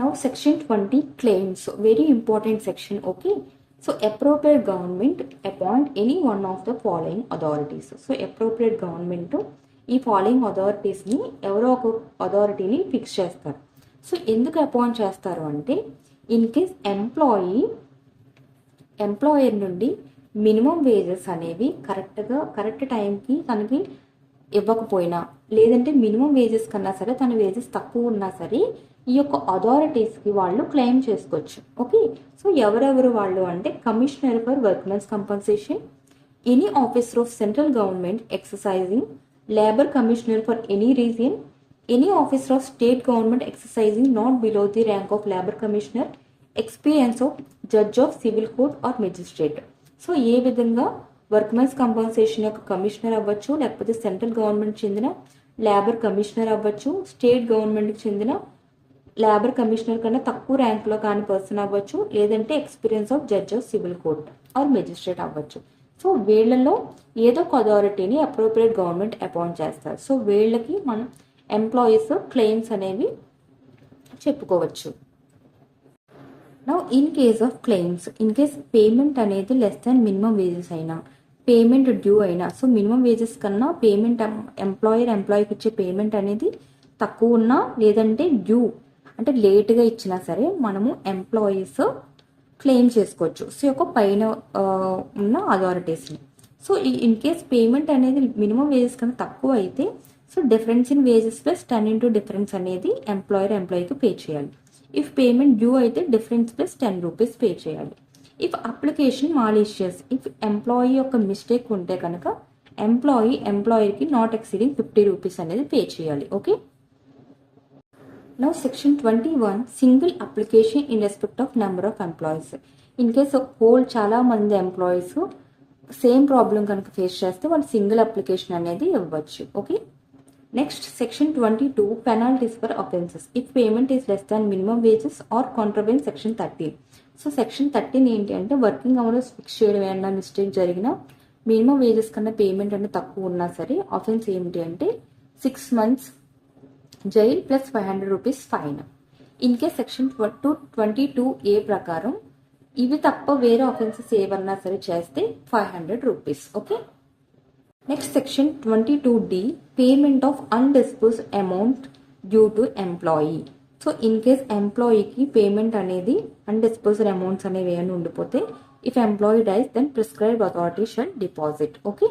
Now section 20 claims, so very important section. Okay, so appropriate government appoint any one of the following authorities. So appropriate government ఈ following అథారిటీస్ని ఎవరో ఒక అథారిటీని fix చేస్తారు. So ఎందుకు appoint చేస్తారు అంటే in case employer నుండి minimum wages అనేవి correct టైంకి తనకి ఇవ్వకపోయినా, లేదంటే మినిమం వేజెస్ కన్నా సరే తన వేజెస్ తక్కువ ఉన్నా సరే ఈ యొక్క అథారిటీస్కి వాళ్ళు క్లెయిమ్ చేసుకోవచ్చు. ఓకే, సో ఎవరెవరు వాళ్ళు అంటే commissioner for workmen's compensation, any officer of central government exercising labour commissioner for any region, any officer of state government exercising not below the rank of labour commissioner, experience of judge of civil court or magistrate. So ఏ విధంగా workmen's compensation యొక్క commissioner అవ్వచ్చు, లేకపోతే central government చెందిన labour commissioner అవ్వచ్చు, state గవర్నమెంట్కి చెందిన labour commissioner కన్నా తక్కువ ర్యాంక్లో కాని పర్సన్ అవ్వచ్చు, లేదంటే experience of judge of civil court or magistrate అవ్వచ్చు. సో వీళ్ళలో ఏదో ఒక అథారిటీని అప్రోప్రియేట్ గవర్నమెంట్ అపాయింట్ చేస్తారు. సో వీళ్ళకి మనం ఎంప్లాయీస్ క్లెయిమ్స్ అనేవి చెప్పుకోవచ్చు. Now in case of claims, in case payment అనేది లెస్ దాన్ మినిమం వేజెస్ అయినా, పేమెంట్ డ్యూ అయినా, సో మినిమం వేజెస్ కన్నా పేమెంట్ ఎంప్లాయీకి ఇచ్చే పేమెంట్ అనేది తక్కువ ఉన్నా, లేదంటే డ్యూ అంటే లేట్గా ఇచ్చినా సరే మనము ఎంప్లాయీస్ క్లెయిమ్ చేసుకోవచ్చు. సో యొక్క పైన ఉన్న అథారిటీస్ని. సో ఇన్ కేస్ పేమెంట్ అనేది మినిమం వేజెస్ కన్నా తక్కువ అయితే, so difference in wages plus 10 difference అనేది ఎంప్లాయీకి పే చేయాలి. ఇఫ్ పేమెంట్ డ్యూ అయితే డిఫరెన్స్ ప్లస్ 10 రూపీస్ పే చేయాలి. If application malicious, if employee యొక్క మిస్టేక్ ఉంటే కనుక ఎంప్లాయీకి నాట్ ఎక్సీడింగ్ 50 రూపీస్ అనేది పే చేయాలి. Okay, now section 21 single application in respect of number of employees. In case చాలా మంది ఎంప్లాయీస్ సేమ్ ప్రాబ్లం కనుక ఫేస్ చేస్తే వాళ్ళు సింగిల్ అప్లికేషన్ అనేది ఇవ్వచ్చు. Okay, next section 22 penalties for offences if payment is less than minimum wages or contravenes section 13. So section 13 ఏంటి అంటే working hours fix చేయడం ఏమన్నా మిస్టేక్ జరిగినా, మినిమం వేజెస్ కన్నా పేమెంట్ అంటే తక్కువ ఉన్నా సరే అఫెన్స్ ఏమిటి అంటే 6 months jail plus 500 rupees fine. In case section 22A ప్రకారం ఇవి తప్ప వేరే ఆఫెన్సెస్ ఏవన్నా సరే చేస్తే 500 rupees. Okay, next section 22D payment of undisbursed amount due to employee. So in case ఎంప్లాయీకి పేమెంట్ అనేది అన్డిస్బర్స్డ్ అమౌంట్స్ అనేవి ఏమైనా ఉండిపోతే, if employee dies then prescribed authority shall deposit. Okay,